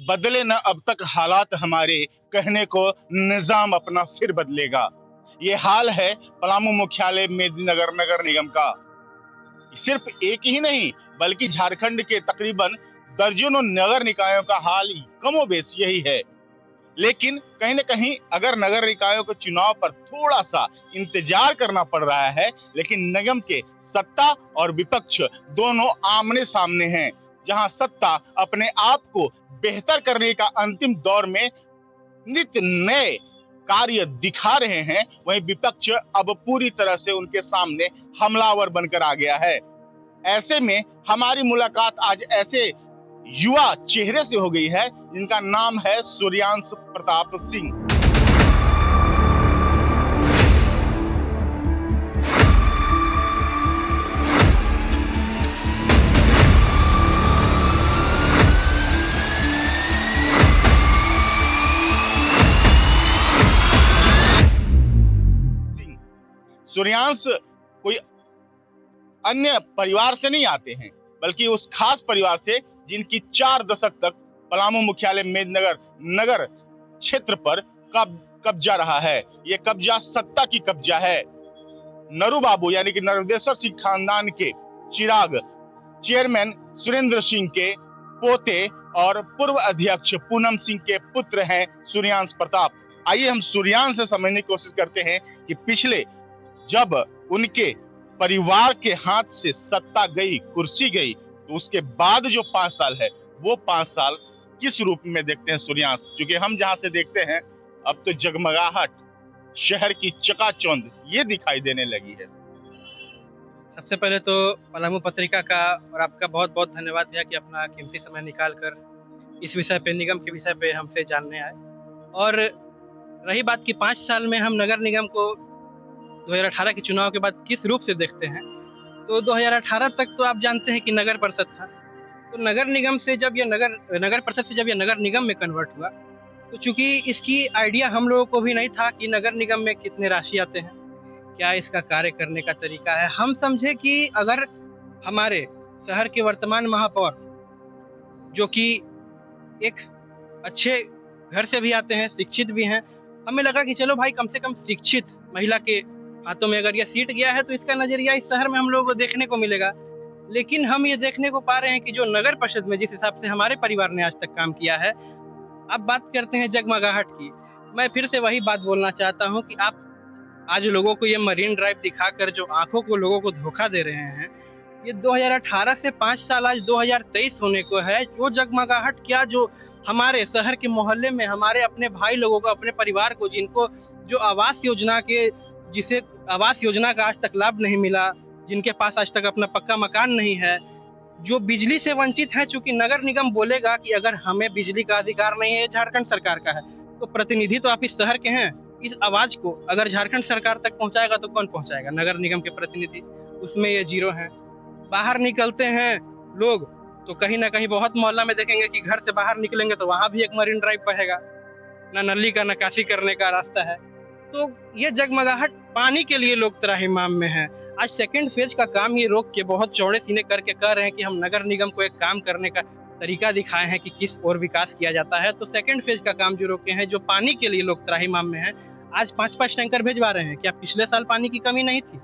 बदले न अब तक हालात हमारे, कहने को निजाम अपना फिर बदलेगा। ये हाल है पलामू मुख्यालय मेदिनीनगर नगर निगम का। सिर्फ एक ही नहीं बल्कि झारखंड के तकरीबन दर्जनों नगर निकायों का हाल कमोबेश यही है। लेकिन कहीं न कहीं अगर नगर निकायों के चुनाव पर थोड़ा सा इंतजार करना पड़ रहा है, लेकिन निगम के सत्ता और विपक्ष दोनों आमने सामने हैं। जहां सत्ता अपने आप को बेहतर करने का अंतिम दौर में नित्य नए कार्य दिखा रहे हैं, वहीं विपक्ष अब पूरी तरह से उनके सामने हमलावर बनकर आ गया है। ऐसे में हमारी मुलाकात आज ऐसे युवा चेहरे से हो गई है जिनका नाम है सूर्यांश प्रताप सिंह। सूर्यांश कोई अन्य परिवार से नहीं आते हैं, बल्कि उस खास परिवार से जिनकी 4 दशक तक पलामू मुख्यालय मेदिनीनगर नगर क्षेत्र पर कब्जा रहा है। ये कब्जा सत्ता की कब्जा है। नरू बाबू यानी कि नर्मदेश्वर सिंह खानदान के चिराग चेयरमैन सुरेंद्र सिंह के पोते और पूर्व अध्यक्ष पूनम सिंह के पुत्र हैं सूर्यांश प्रताप। आइए हम सूर्यांश से समझने की कोशिश करते हैं कि पिछले जब उनके परिवार के हाथ से सत्ता गई, कुर्सी गई, तो उसके बाद जो 5 साल है वो 5 साल किस रूप में देखते हैं सूर्यांश। क्योंकि हम जहां से देखते हैं अब तो जगमगाहट, शहर की चकाचौंध ये दिखाई देने लगी है। सबसे पहले तो पलामू पत्रिका का और आपका बहुत बहुत धन्यवाद भैया कि अपना कीमती समय निकाल कर इस विषय पे, निगम के विषय पे हमसे जानने आए। और रही बात कि 5 साल में हम नगर निगम को 2018 के चुनाव के बाद किस रूप से देखते हैं, तो 2018 तक तो आप जानते हैं कि नगर परिषद था। तो नगर निगम से जब ये नगर परिषद से जब ये नगर निगम में कन्वर्ट हुआ, तो चूंकि इसकी आइडिया हम लोगों को भी नहीं था कि नगर निगम में कितने राशि आते हैं, क्या इसका कार्य करने का तरीका है। हम समझे कि अगर हमारे शहर के वर्तमान महापौर जो कि एक अच्छे घर से भी आते हैं, शिक्षित भी हैं, हमें लगा कि चलो भाई कम से कम शिक्षित महिला के हाथों में अगर ये सीट गया है तो इसका नजरिया इस शहर में हम लोगों को देखने को मिलेगा। लेकिन हम ये देखने को पा रहे हैं कि जो नगर परिषद में जिस हिसाब से हमारे परिवार ने आज तक काम किया है, अब बात करते हैं जगमगाहट की। मैं फिर से वही बात बोलना चाहता हूँ कि आप आज लोगों को ये मरीन ड्राइव दिखाकर जो आंखों को लोगों को धोखा दे रहे हैं, ये 2018 से 5 साल आज 2023 होने को है। वो जगमगाहट क्या जो हमारे शहर के मोहल्ले में हमारे अपने भाई लोगों को, अपने परिवार को, जिनको जो आवास योजना का आज तक लाभ नहीं मिला, जिनके पास आज तक अपना पक्का मकान नहीं है, जो बिजली से वंचित है। चूंकि नगर निगम बोलेगा कि अगर हमें बिजली का अधिकार नहीं है, झारखंड सरकार का है, तो प्रतिनिधि तो आप इस शहर के हैं। इस आवाज को अगर झारखंड सरकार तक पहुंचाएगा तो कौन पहुंचाएगा? नगर निगम के प्रतिनिधि। उसमें ये जीरो हैं। बाहर निकलते हैं लोग तो कहीं ना कहीं बहुत मोहल्ला में देखेंगे कि घर से बाहर निकलेंगे तो वहां भी एक मरीन ड्राइव बहेगा, ना नली का नक्काशी करने का रास्ता है। तो ये जगमगाहट पानी के लिए लोग त्राहिमाम में हैं। आज सेकंड फेज का काम ये रोक के बहुत चौड़े सीने करके कह रहे हैं कि हम नगर निगम को एक काम करने का तरीका दिखाए हैं कि किस और विकास किया जाता है। तो सेकंड फेज का काम जो रोके हैं, जो पानी के लिए लोग त्राहिमाम में हैं, आज 5-5 टैंकर भेजवा रहे हैं। क्या पिछले साल पानी की कमी नहीं थी?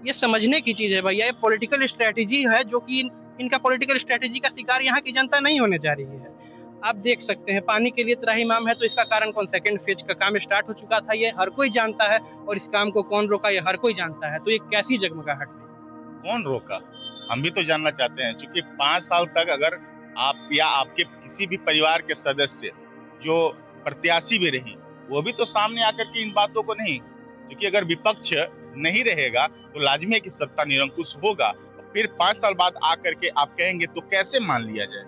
ये समझने की चीज है भैया। ये पॉलिटिकल स्ट्रेटेजी है जो कि इनका पॉलिटिकल स्ट्रेटेजी का शिकार यहाँ की जनता नहीं होने जा रही है। आप देख सकते हैं पानी के लिए त्राहिमाम है, तो इसका कारण कौन? सेकंड फेज का काम स्टार्ट हो चुका था, ये हर कोई जानता है। और इस काम को कौन रोका, ये हर कोई जानता है। तो ये कैसी जगमगाहट है? कौन रोका, हम भी तो जानना चाहते हैं। क्योंकि 5 साल तक अगर आप या आपके किसी भी परिवार के सदस्य जो प्रत्याशी भी रही, वो भी तो सामने आकर के इन बातों को नहीं, क्योंकि अगर विपक्ष नहीं रहेगा तो लाजिमी है कि सत्ता निरंकुश होगा। फिर 5 साल बाद आकर के आप कहेंगे तो कैसे मान लिया जाए?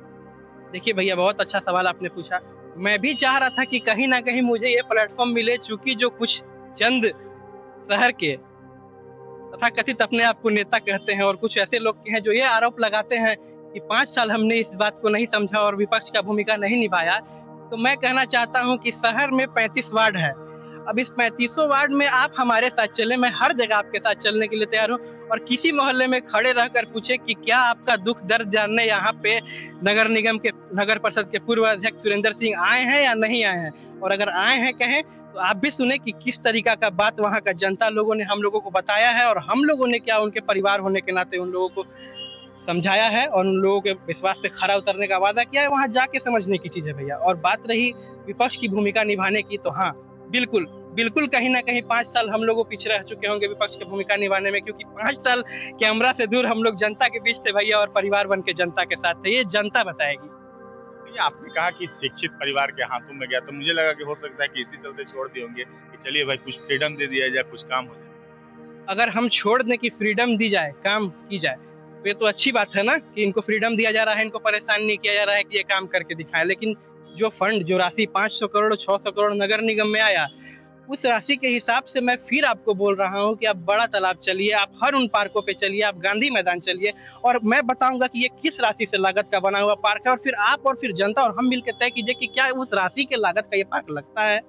देखिए भैया, बहुत अच्छा सवाल आपने पूछा। मैं भी चाह रहा था कि कहीं ना कहीं मुझे ये प्लेटफॉर्म मिले, चूंकि जो कुछ चंद शहर के तथा कथित अपने आप को नेता कहते हैं और कुछ ऐसे लोग हैं जो ये आरोप लगाते हैं कि 5 साल हमने इस बात को नहीं समझा और विपक्ष का भूमिका नहीं निभाया। तो मैं कहना चाहता हूं कि शहर में 35 वार्ड है अब इस 3500 वार्ड में आप हमारे साथ चले, मैं हर जगह आपके साथ चलने के लिए तैयार हूँ। और किसी मोहल्ले में खड़े रहकर पूछे कि क्या आपका दुख दर्द जानने यहाँ पे नगर निगम के नगर परिषद के पूर्व अध्यक्ष सुरेंद्र सिंह आए हैं या नहीं आए हैं, और अगर आए हैं कहें तो आप भी सुने कि किस तरीका का बात वहाँ का जनता लोगों ने हम लोगों को बताया है, और हम लोगों ने क्या उनके परिवार होने के नाते उन लोगों को समझाया है और उन लोगों के विश्वास पे खरा उतरने का वादा किया है। वहाँ जाके समझने की चीज है भैया। और बात रही विपक्ष की भूमिका निभाने की, तो हाँ बिल्कुल बिल्कुल कहीं ना कहीं 5 साल हम लोग पीछे रह चुके होंगे विपक्ष की भूमिका निभाने में, क्योंकि 5 साल कैमरा से दूर हम लोग जनता के बीच थे भैया, और परिवार बन के जनता के साथ थे। ये जनता बताएगी। ये आपने कहा कि शिक्षित परिवार के हाथों में गया, तो मुझे लगा कि हो सकता है कि इसी चलते छोड़ दिए होंगे कि चलिए भाई कुछ फ्रीडम दे दिया जाए, कुछ काम हो जाए। अगर हम छोड़ दें कि फ्रीडम दी जाए, काम की जाए, तो ये तो अच्छी बात है ना कि इनको फ्रीडम दिया जा रहा है, इनको परेशान नहीं किया जा रहा है कि ये काम करके दिखाएं। लेकिन जो फंड, जो राशि 500 करोड़ 600 करोड़ नगर निगम में आया, उस राशि के हिसाब से मैं फिर आपको बोल रहा हूँ कि आप बड़ा तालाब चलिए, आप हर उन पार्कों पे चलिए, आप गांधी मैदान चलिए, और मैं बताऊंगा कि ये किस राशि से लागत का बना हुआ पार्क है, और फिर आप और फिर जनता और हम मिलकर तय कीजिए कि क्या उस राशि के लागत का ये पार्क लगता है,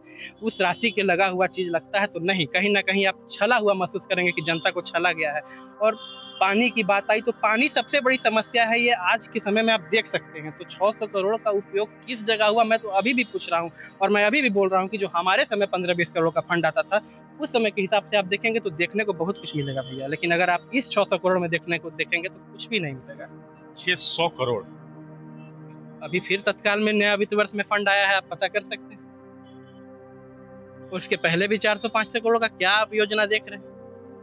उस राशि के लगा हुआ चीज लगता है। तो नहीं, कहीं ना कहीं आप छला हुआ महसूस करेंगे कि जनता को छला गया है। और पानी की बात आई तो पानी सबसे बड़ी समस्या है, ये आज के समय में आप देख सकते हैं। तो 600 करोड़ का उपयोग किस जगह हुआ, मैं तो अभी भी पूछ रहा हूँ, और मैं अभी भी बोल रहा हूँ कि जो हमारे समय 15-20 करोड़ का फंड आता था, उस समय के हिसाब से आप देखेंगे तो देखने को बहुत कुछ मिलेगा भैया। लेकिन अगर आप इस 600 करोड़ में देखने को देखेंगे तो कुछ भी नहीं मिलेगा। 600 करोड़ अभी फिर तत्काल में नया वित्त वर्ष में फंड आया है, आप पता कर सकते हैं। उसके पहले भी 400-500 करोड़ का क्या आप योजना देख रहे हैं?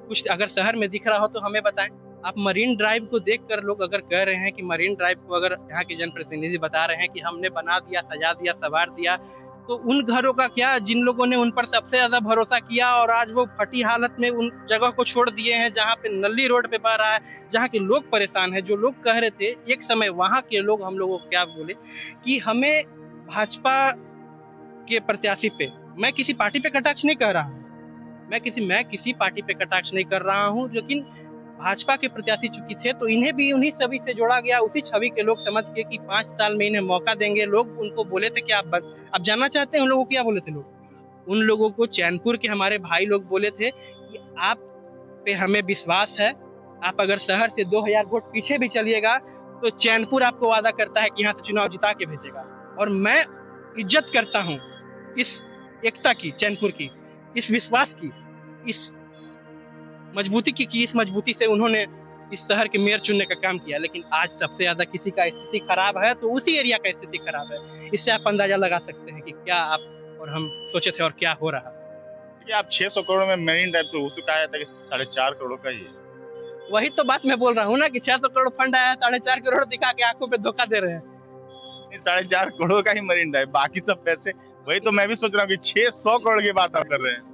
कुछ अगर शहर में दिख रहा हो तो हमें बताएं। आप मरीन ड्राइव को देखकर लोग अगर कह रहे हैं कि मरीन ड्राइव को, अगर यहाँ के जनप्रतिनिधि बता रहे हैं कि हमने बना दिया, सजा दिया, संवार दिया, तो उन घरों का क्या, जिन लोगों ने उन पर सबसे ज्यादा भरोसा किया और आज वो फटी हालत में उन जगह को छोड़ दिए हैं जहाँ पे नली रोड पे बह रहा है, जहाँ के लोग परेशान हैं। जो लोग कह रहे थे एक समय, वहाँ के लोग हम लोगों को क्या बोले कि हमें भाजपा के प्रत्याशी पे, मैं किसी पार्टी पे कटाक्ष नहीं कर रहा हूँ, मैं किसी पार्टी पे कटाक्ष नहीं कर रहा हूँ, लेकिन भाजपा के प्रत्याशी चुकी थे तो इन्हें भी उन्हीं छवि से जोड़ा गया। उसी छवि के लोग समझ के कि 5 साल में इन्हें मौका देंगे। लोग उनको बोले थे कि आप जानना चाहते हैं उन लोगों को क्या बोले थे लोग? उन लोगों को चैनपुर के हमारे भाई लोग बोले थे कि आप पे हमें विश्वास है, आप अगर शहर से 2000 वोट पीछे भी चलिएगा तो चैनपुर आपको वादा करता है कि यहाँ से चुनाव जिता के भेजेगा। और मैं इज्जत करता हूँ इस एकता की, चैनपुर की, इस विश्वास की, इस मजबूती की इस मजबूती से उन्होंने इस शहर के मेयर चुनने का काम किया। लेकिन आज सबसे ज्यादा किसी का स्थिति खराब है तो उसी एरिया का स्थिति खराब है। इससे आप अंदाजा लगा सकते हैं कि क्या आप और हम सोचे थे और क्या हो रहा है। देखिए, आप 600 करोड़ में मरीन ड्राइव से हो चुका है, 4.5 करोड़ का ही। वही तो बात मैं बोल रहा हूँ ना कि 600 करोड़ फंड आया, 4.5 करोड़ दिखा के आंखों पे धोखा दे रहे हैं। 4.5 करोड़ का ही मरीन ड्राइव, बाकी सब पैसे, वही तो मैं भी सोच रहा हूँ कि 600 करोड़ की बात आप कर रहे हैं।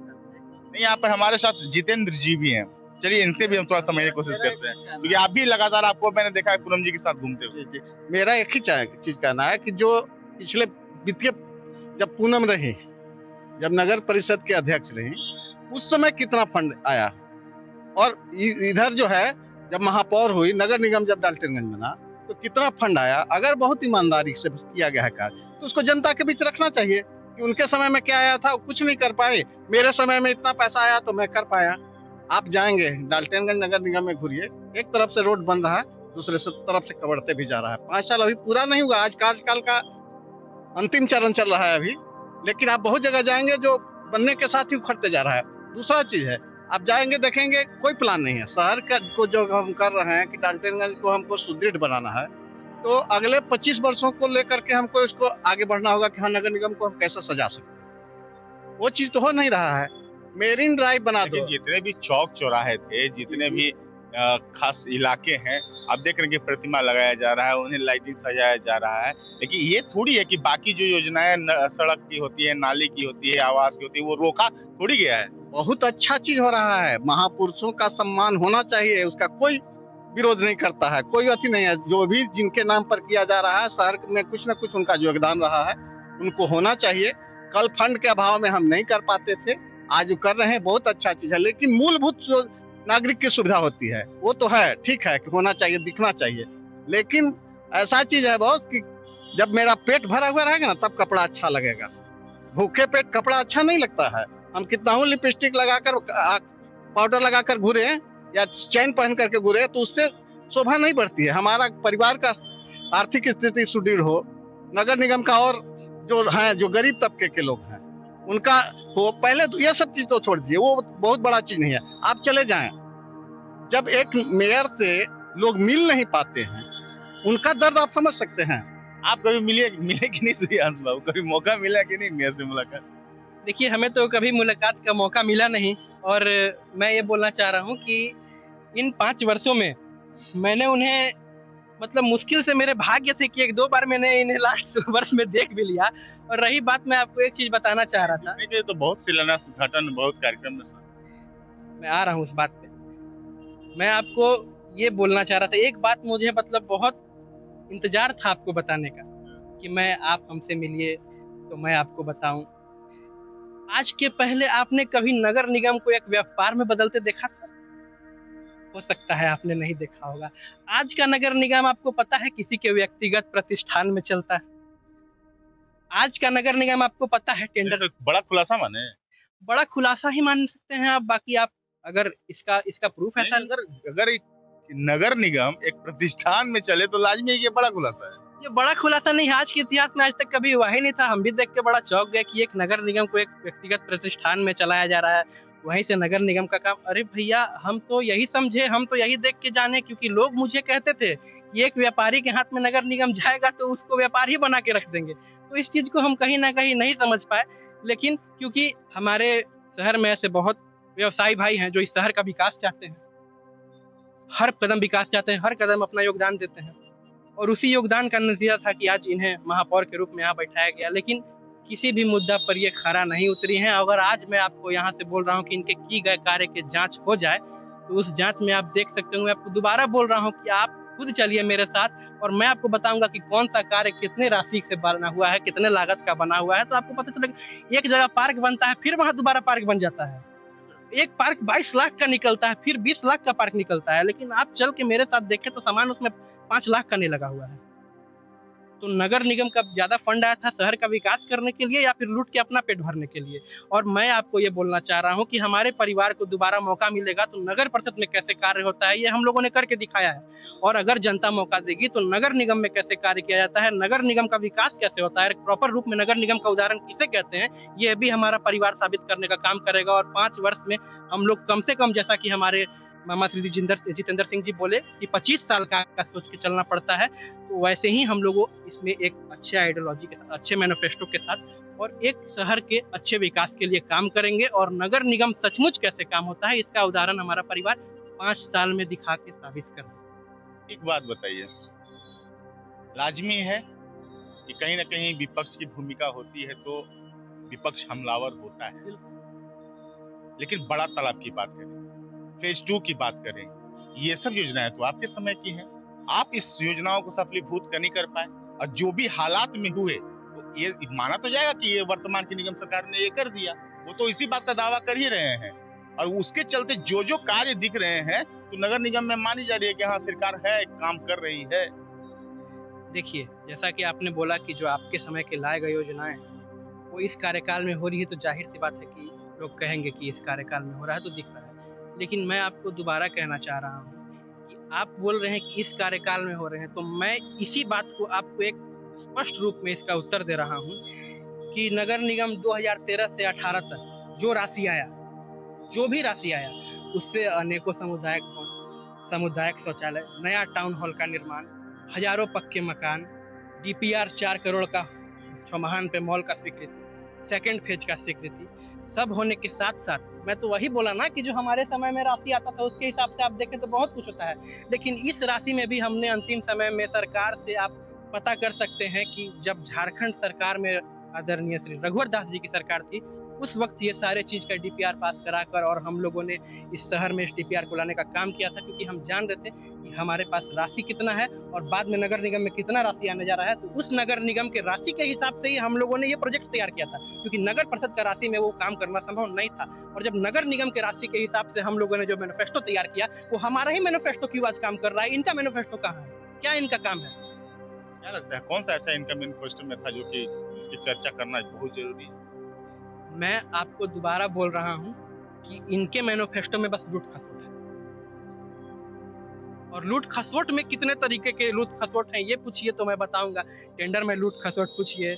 नहीं, यहाँ पर हमारे साथ जितेंद्र जी भी हैं, चलिए इनसे भी हम थोड़ा समझने की कोशिश करते हैं, क्योंकि आप भी लगातार, आपको मैंने देखा है पूनम जी के साथ घूमते हुए। मेरा एक ही चीज कहना है कि जो पिछले वित्तीय, जब पूनम रही, जब नगर परिषद के अध्यक्ष रही, उस समय कितना फंड आया, और इधर जो है जब महापौर हुई, नगर निगम जब डाल्टनगंज बना, तो कितना फंड आया। अगर बहुत ईमानदारी से किया गया है कार्य तो उसको जनता के बीच रखना चाहिए कि उनके समय में क्या आया था, कुछ नहीं कर पाए, मेरे समय में इतना पैसा आया तो मैं कर पाया। आप जाएंगे डाल्टनगंज नगर निगम में, घूरिए, एक तरफ से रोड बन रहा है, दूसरे तरफ से कवड़ते भी जा रहा है। 5 साल अभी पूरा नहीं हुआ, आज कार्यकाल का अंतिम चरण चल रहा है अभी, लेकिन आप बहुत जगह जाएंगे जो बनने के साथ ही उखड़ते जा रहा है। दूसरा चीज है, आप जाएंगे देखेंगे कोई प्लान नहीं है शहर का, को जो हम कर रहे हैं कि डाल्टनगंज को हमको सुदृढ़ बनाना है, तो अगले 25 वर्षों को लेकर के हमको इसको आगे बढ़ना होगा कि हाँ, नगर निगम को हम कैसे सजा सकते हैं। वो चीज तो हो नहीं रहा है। मेरीन ड्राइव बना दो। जितने भी चौक चौराहे थे, जितने भी खास इलाके हैं, आप देख रहे हैं कि प्रतिमा लगाया जा रहा है, उन्हें लाइटिंग सजाया जा रहा है। लेकिन ये थोड़ी है कि बाकी जो योजनाएं सड़क की होती है, नाली की होती है, आवास की होती है, वो रोका थोड़ी गया है। बहुत अच्छा चीज हो रहा है, महापुरुषों का सम्मान होना चाहिए, उसका कोई विरोध नहीं करता है, कोई अथी नहीं है। जो भी जिनके नाम पर किया जा रहा है, शहर में कुछ न कुछ उनका योगदान रहा है, उनको होना चाहिए। कल फंड के अभाव में हम नहीं कर पाते थे, आज कर रहे हैं, बहुत अच्छा चीज है। लेकिन मूलभूत जो नागरिक की सुविधा होती है वो तो है, ठीक है कि होना चाहिए, दिखना चाहिए। लेकिन ऐसा चीज है बॉस कि जब मेरा पेट भरा हुआ रहेगा ना, तब कपड़ा अच्छा लगेगा। भूखे पेट कपड़ा अच्छा नहीं लगता है। हम कितना हो लिपस्टिक लगाकर पाउडर लगाकर घूरे या चैन पहन करके घूरे तो उससे शोभा नहीं बढ़ती है। हमारा परिवार का आर्थिक स्थिति सुदृढ़ हो, नगर निगम का, और जो है जो गरीब तबके के लोग हैं उनका हो। पहले तो ये सब चीज तो छोड़ दीजिए, वो बहुत बड़ा चीज नहीं है। आप चले जाएं, जब एक मेयर से लोग मिल नहीं पाते हैं, उनका दर्द आप समझ सकते हैं। आप कभी मिले कि नहीं सूर्यास बाबू? कभी मौका मिला कि नहीं मेयर से मुलाकात? देखिए, हमें तो कभी मुलाकात का मौका मिला नहीं, और मैं ये बोलना चाह रहा हूँ कि इन 5 वर्षों में मैंने उन्हें मतलब मुश्किल से मेरे भाग्य से कि 1-2 बार मैंने इन्हें लास्ट वर्ष में देख भी लिया। और रही बात, मैं आपको एक चीज़ बताना चाह रहा था। देखिए, तो बहुत शिलान्यास, उद्घाटन, बहुत कार्यक्रम में मैं आ रहा हूँ उस बात पे। मैं आपको ये बोलना चाह रहा था, एक बात मुझे मतलब बहुत इंतज़ार था आपको बताने का कि आप हमसे मिलिए तो मैं आपको बताऊँ। आज के पहले आपने कभी नगर निगम को एक व्यापार में बदलते देखा था? हो सकता है आपने नहीं देखा होगा। आज का नगर निगम आपको पता है किसी के व्यक्तिगत प्रतिष्ठान में चलता है। आज का नगर निगम आपको पता है टेंडर, तो बड़ा खुलासा माने। बड़ा खुलासा ही मान सकते हैं आप। बाकी आप अगर इसका प्रूफ है, अगर एक नगर निगम एक प्रतिष्ठान में चले तो लाजमी ये बड़ा खुलासा है। ये बड़ा खुलासा नहीं है, आज के इतिहास में आज तक कभी हुआ ही नहीं था। हम भी देख के बड़ा चौंक गए कि एक नगर निगम को एक व्यक्तिगत प्रतिष्ठान में चलाया जा रहा है, वहीं से नगर निगम का काम। अरे भैया, हम तो यही समझे, हम तो यही देख के जाने, क्योंकि लोग मुझे कहते थे कि एक व्यापारी के हाथ में नगर निगम जाएगा तो उसको व्यापारी बना के रख देंगे। तो इस चीज को हम कहीं ना कहीं नहीं समझ पाए, लेकिन क्योंकि हमारे शहर में ऐसे बहुत व्यवसायी भाई हैं जो इस शहर का विकास चाहते हैं, हर कदम विकास चाहते हैं, हर कदम अपना योगदान देते हैं, और उसी योगदान का नतीजा था कि आज इन्हें महापौर के रूप में यहाँ बैठाया गया। लेकिन किसी भी मुद्दा पर ये खरा नहीं उतरी हैं। अगर आज मैं आपको यहाँ से बोल रहा हूँ कि इनके किए गए कार्य की जांच हो जाए, तो उस जांच में आप देख सकते हो। मैं आपको दोबारा बोल रहा हूँ कि आप खुद चलिए मेरे साथ और मैं आपको बताऊंगा कि कौन सा कार्य कितने राशि से बना हुआ है, कितने लागत का बना हुआ है। तो आपको पता चलेगा, एक जगह पार्क बनता है, फिर वहां दोबारा पार्क बन जाता है। एक पार्क 22 लाख का निकलता है, फिर 20 लाख का पार्क निकलता है, लेकिन आप चल के मेरे साथ देखें तो सामान उसमें 5 लाख का नहीं लगा हुआ है। तो नगर निगम का ज्यादा फंड आया था शहर का विकास करने के लिए या फिर लूट के अपना पेट भरने के लिए? और मैं आपको ये बोलना चाह रहा हूँ कि हमारे परिवार को दोबारा मौका मिलेगा तो नगर परिषद में कैसे कार्य होता है ये हम लोगों ने करके दिखाया है, और अगर जनता मौका देगी तो नगर निगम में कैसे कार्य किया जाता है, नगर निगम का विकास कैसे होता है, प्रॉपर रूप में नगर निगम का उदाहरण किसे कहते हैं, ये भी हमारा परिवार साबित करने का काम करेगा। और 5 वर्ष में हम लोग कम से कम, जैसा कि हमारे मामा श्री जितेंद्र सिंह जी बोले कि 25 साल का सोच के चलना पड़ता है, तो वैसे ही हम लोगों इसमें एक अच्छे आइडियोलॉजी के साथ, अच्छे मैनिफेस्टो के साथ और एक शहर के अच्छे विकास के लिए काम करेंगे। और नगर निगम सचमुच कैसे काम होता है इसका उदाहरण हमारा परिवार 5 साल में दिखा के साबित कर। एक बात बताइए, लाजमी है कि कहीं ना कहीं विपक्ष की भूमिका होती है तो विपक्ष हमलावर होता है, लेकिन बड़ा तालाब की बात करें, फेज 2 की बात करें, ये सब योजनाएं तो आपके समय की हैं। आप इस योजनाओं को सफलीभूत नहीं कर पाए, और जो भी हालात में हुए तो ये माना तो जाएगा कि ये वर्तमान की निगम सरकार ने ये कर दिया, वो तो इसी बात का दावा कर ही रहे हैं। और उसके चलते जो जो कार्य दिख रहे हैं तो नगर निगम में मानी जा रही है कि हाँ, सरकार है, काम कर रही है। देखिए, जैसा कि आपने बोला कि जो आपके समय के लाए गए योजनाएं वो इस कार्यकाल में हो रही है, तो जाहिर सी बात है कि लोग कहेंगे कि इस कार्यकाल में हो रहा है तो दिख रहा है। लेकिन मैं आपको दोबारा कहना चाह रहा हूँ कि आप बोल रहे हैं कि इस कार्यकाल में हो रहे हैं, तो मैं इसी बात को आपको एक स्पष्ट रूप में इसका उत्तर दे रहा हूँ कि नगर निगम 2013 से 18 तक जो राशि आया, जो भी राशि आया, उससे अनेकों सामुदायिक शौचालय, नया टाउन हॉल का निर्माण, हजारों पक्के मकान, DPR 4 करोड़ का छमाहान पे मॉल का स्वीकृति, सेकंड फेज का स्वीकृति, सब होने के साथ साथ मैं तो वही बोला ना कि जो हमारे समय में राशि आता था उसके हिसाब से आप देखें तो बहुत कुछ होता है। लेकिन इस राशि में भी हमने अंतिम समय में सरकार से, आप पता कर सकते हैं कि जब झारखंड सरकार में आदरणीय श्री रघुवर दास जी की सरकार थी, उस वक्त ये सारे चीज का DPR पास कराकर और हम लोगों ने इस शहर में इस DPR को लाने का काम किया था, क्योंकि हम जान रहे थे कि हमारे पास राशि कितना है और बाद में नगर निगम में कितना राशि आने जा रहा है। तो उस नगर निगम के राशि के हिसाब से ही हम लोगों ने ये प्रोजेक्ट तैयार किया था, क्योंकि नगर परिषद का राशि में वो काम करना संभव नहीं था। और जब नगर निगम के राशि के हिसाब से हम लोगों ने जो मैनिफेस्टो तैयार किया, वो हमारा ही मैनिफेस्टो क्यों आज काम कर रहा है? इनका मैनिफेस्टो कहाँ है? क्या इनका काम है? क्या लगता है कौन सा ऐसा इनका मैनिफेस्टो में था जो कि इसकी चर्चा करना बहुत जरूरी है? मैं आपको दोबारा बोल रहा हूँ कि इनके मैनिफेस्टो में बस लूट खसोट है। और लूट खसोट में कितने तरीके के लूट खसोट हैं ये पूछिए तो मैं बताऊंगा। टेंडर में लूट खसोट पूछिए,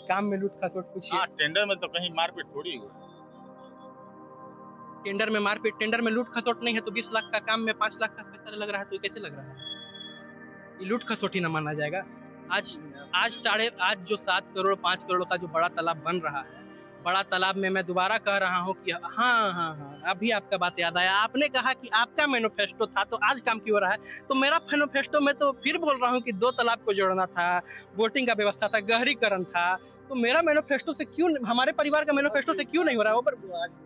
काम में लूट खसोट पूछिए। हाँ, टेंडर में तो कहीं मारपीट थोड़ी हुई। टेंडर में मारपीट, टेंडर में लूट खसोट नहीं है तो 20 लाख का काम में 5 लाख का पैसा लग रहा है, तो ये कैसे लग रहा है? ये लूट खसोट ही ना माना जाएगा। आज जो 7 करोड़ 5 करोड़ का जो बड़ा तालाब बन रहा है, बड़ा तालाब में मैं दोबारा कह रहा हूँ कि हाँ, अभी आपका बात याद आया। आपने कहा कि आपका मैनिफेस्टो था तो आज काम क्यों हो रहा है? तो मेरा मैनिफेस्टो में तो फिर बोल रहा हूँ कि 2 तालाब को जोड़ना था, बोटिंग का व्यवस्था था, गहरीकरण था। तो मेरा मैनिफेस्टो से क्यों, हमारे परिवार का मैनिफेस्टो से क्यों नहीं हो रहा? ओवर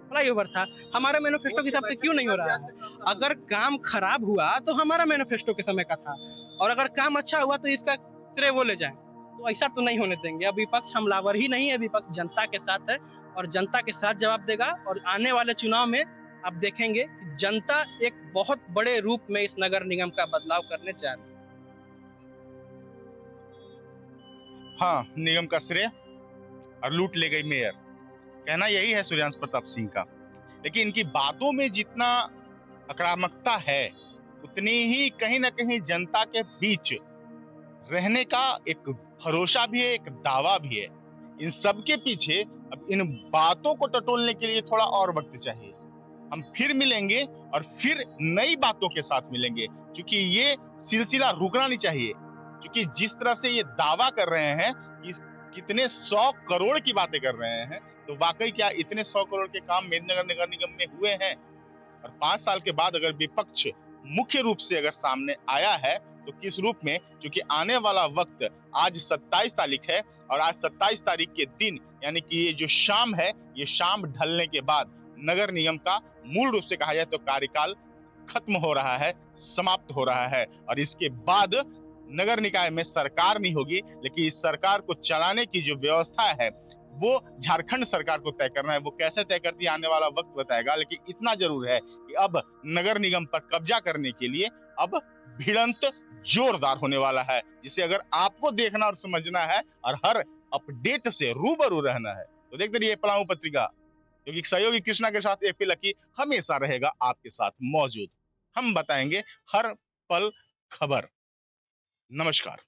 फ्लाईओवर था, हमारा मैनिफेस्टो के हिसाब से क्यों नहीं हो रहा है? अगर काम खराब हुआ तो हमारा मैनिफेस्टो के समय का था, और अगर काम अच्छा हुआ तो इसका श्रेय वो ले जाएं। तो ऐसा तो नहीं होने देंगे। अब विपक्ष हमलावर ही नहीं है, विपक्ष जनता के साथ है और जनता के साथ जवाब देगा। और आने वाले चुनाव में आप देखेंगे कि जनता एक बहुत बड़े रूप में इस नगर निगम का बदलाव करने जा रही है। हाँ, निगम का श्रेय और लूट ले गई मेयर, कहना यही है सूर्यांश प्रताप सिंह का। लेकिन इनकी बातों में जितना आक्रामकता है, उतनी ही कहीं ना कहीं जनता के बीच रहने का एक भरोसा भी है, एक दावा भी है। इन सब के पीछे अब इन बातों को टटोलने के लिए थोड़ा और वक्त चाहिए। हम फिर मिलेंगे और फिर नई बातों के साथ मिलेंगे, क्योंकि ये सिलसिला रुकना नहीं चाहिए। क्योंकि जिस तरह से ये दावा कर रहे हैं कि कितने 100 करोड़ की बातें कर रहे हैं, तो वाकई क्या इतने 100 करोड़ के काम मेदिनीनगर नगर निगम में हुए हैं? और 5 साल के बाद अगर विपक्ष मुख्य रूप से अगर सामने आया है तो किस रूप में? क्योंकि आने वाला वक्त आज 27 तारीख है और आज 27 तारीख के दिन यानी कि ये जो शाम है, ये शाम ढलने के बाद नगर निगम का मूल रूप से कहा जाए तो कार्यकाल खत्म हो रहा है, समाप्त हो रहा है। और इसके बाद नगर निकाय में सरकार नहीं होगी, लेकिन इस सरकार को चलाने की जो व्यवस्था है वो झारखंड सरकार को तय करना है। वो कैसे तय करती है आने वाला वक्त बताएगा। लेकिन इतना जरूर है कि अब नगर निगम पर कब्जा करने के लिए अब भिड़ंत जोरदार होने वाला है, जिसे अगर आपको देखना और समझना है और हर अपडेट से रूबरू रहना है तो देखते रहिए पलामू पत्रिका, क्योंकि सहयोगी कृष्णा के साथ एपी लकी हमेशा रहेगा आपके साथ मौजूद। हम बताएंगे हर पल खबर। नमस्कार।